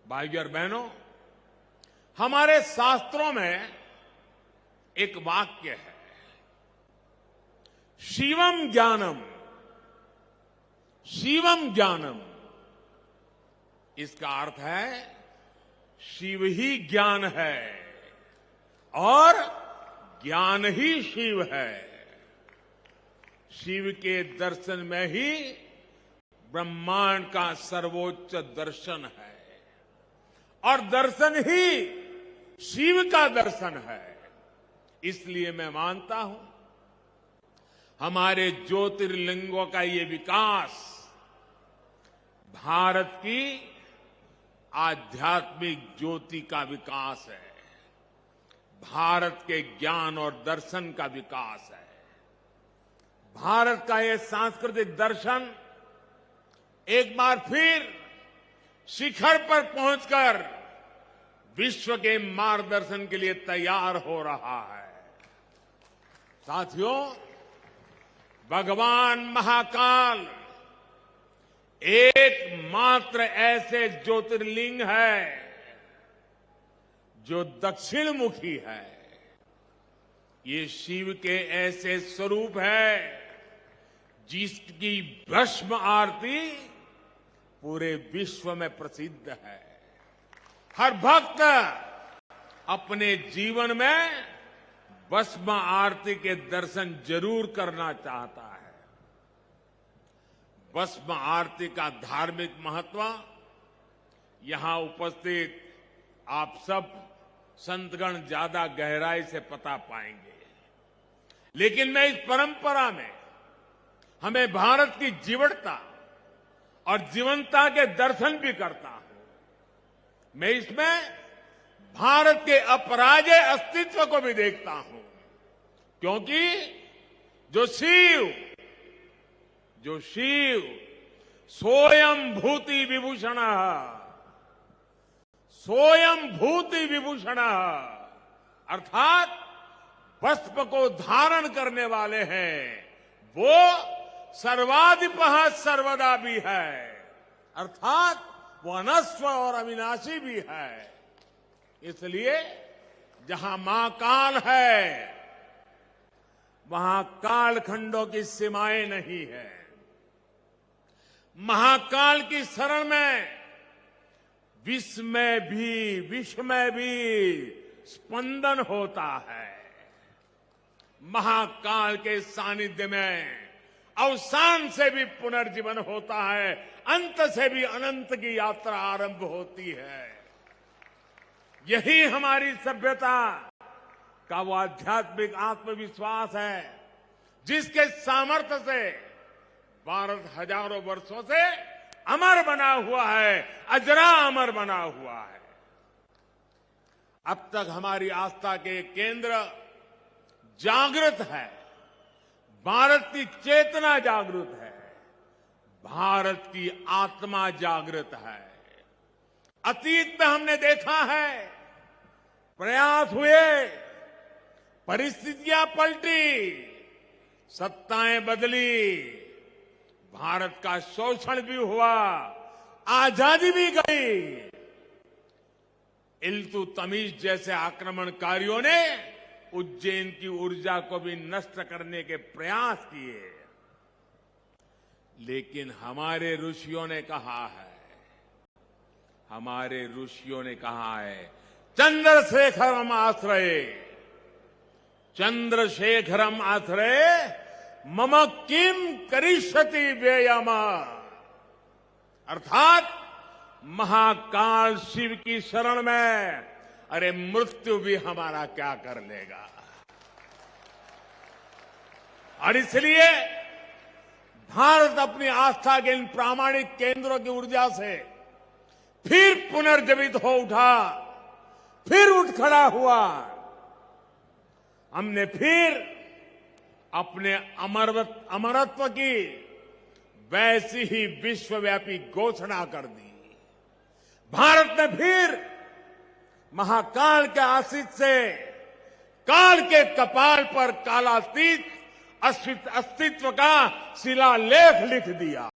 भाइयों और बहनों, हमारे शास्त्रों में एक वाक्य है, शिवम ज्ञानम। शिवम ज्ञानम, इसका अर्थ है शिव ही ज्ञान है और ज्ञान ही शिव है। शिव के दर्शन में ही ब्रह्मांड का सर्वोच्च दर्शन है और दर्शन ही शिव का दर्शन है। इसलिए मैं मानता हूं हमारे ज्योतिर्लिंगों का ये विकास भारत की आध्यात्मिक ज्योति का विकास है, भारत के ज्ञान और दर्शन का विकास है। भारत का ये सांस्कृतिक दर्शन एक बार फिर शिखर पर पहुंचकर विश्व के मार्गदर्शन के लिए तैयार हो रहा है। साथियों, भगवान महाकाल एकमात्र ऐसे ज्योतिर्लिंग है जो दक्षिण मुखी है। ये शिव के ऐसे स्वरूप है जिसकी भस्म आरती पूरे विश्व में प्रसिद्ध है। हर भक्त अपने जीवन में भस्म आरती के दर्शन जरूर करना चाहता है। भस्म आरती का धार्मिक महत्व यहां उपस्थित आप सब संतगण ज्यादा गहराई से पता पाएंगे, लेकिन मैं इस परंपरा में हमें भारत की जीवटता और जीवंतता के दर्शन भी करता हूं। मैं इसमें भारत के अपराजेय अस्तित्व को भी देखता हूं, क्योंकि जो शिव सोयम भूति विभूषण, सोयम भूति विभूषण अर्थात भस्म को धारण करने वाले हैं, वो सर्वाधिपः सर्वदा भी है, अर्थात वो अनस्व और अविनाशी भी है। इसलिए जहां महाकाल है वहां कालखंडों की सीमाएं नहीं है। महाकाल की शरण में विश्व में भी स्पंदन होता है। महाकाल के सानिध्य में अवसान से भी पुनर्जीवन होता है, अंत से भी अनंत की यात्रा आरंभ होती है। यही हमारी सभ्यता का वो आध्यात्मिक आत्मविश्वास है जिसके सामर्थ्य से भारत हजारों वर्षों से अमर बना हुआ है, अजरा अमर बना हुआ है। अब तक हमारी आस्था के केंद्र जागृत है, भारत की चेतना जागृत है, भारत की आत्मा जागृत है। अतीत में हमने देखा है प्रयास हुए, परिस्थितियां पलटी, सत्ताएं बदली, भारत का शोषण भी हुआ, आजादी भी गई। इल्तुतमिश जैसे आक्रमणकारियों ने उज्जैन की ऊर्जा को भी नष्ट करने के प्रयास किए, लेकिन हमारे ऋषियों ने कहा है, चंद्रशेखरम आश्रये, चंद्रशेखरम आश्रये मम किम करिष्यति व्ययम, अर्थात महाकाल शिव की शरण में अरे मृत्यु भी हमारा क्या कर लेगा। और इसलिए भारत अपनी आस्था के इन प्रामाणिक केंद्रों की ऊर्जा से फिर पुनर्जीवित हो उठा, फिर उठ खड़ा हुआ। हमने फिर अपने अमरत्व की वैसी ही विश्वव्यापी घोषणा कर दी। भारत ने फिर महाकाल के आशीष से काल के कपाल पर कालातीत अस्तित्व का शिलालेख लिख दिया।